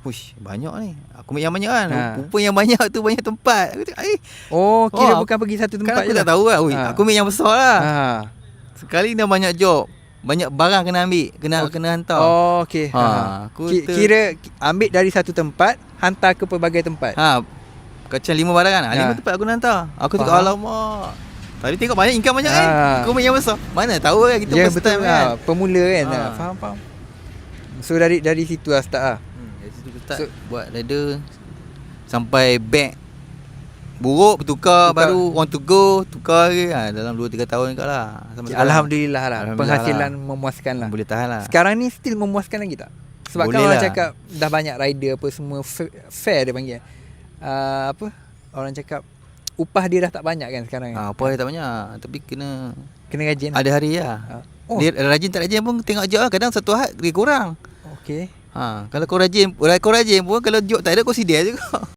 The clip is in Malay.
Uish, banyak ni. Aku ambil yang banyak kan. Ha. Rupa yang banyak tu banyak tempat. Aku cakap, Kira Oh, bukan pergi satu kan tempat aku je tak lah. tahu lah. Ui, Ha. aku ambil yang besar lah. Ha. Sekali dah banyak job. Banyak barang kena ambil, kena hantar. Okey. Aku Kira ambil dari satu tempat, hantar ke pelbagai tempat. Kacang 5 barang kan. 5 tempat aku nak hantar. Aku cakap alamak. Tadi tengok banyak income banyak kan. Aku ambil yang besar. Mana tahu kan kita first time kan. Pemula kan. Faham. So dari situ lah start lah. Dari situ start buat rider sampai bag buruk bertukar, baru want to go tukar lagi. Dalam 2-3 tahun kat lah. Alhamdulillah lah. Penghasilan memuaskan lah. Boleh tahan lah. Sekarang ni still memuaskan lagi tak? Sebab boleh kan orang lah. cakap dah banyak rider apa semua fair dia panggil. Orang cakap upah dia dah tak banyak kan sekarang. Upah dia tak banyak, tapi kena rajin. Ada hari lah. Dia rajin tak rajin pun tengok job lah. Kadang satu hari dia kurang. Okey. Kalau kau rajin pun, kalau job tak ada kau sidai juga.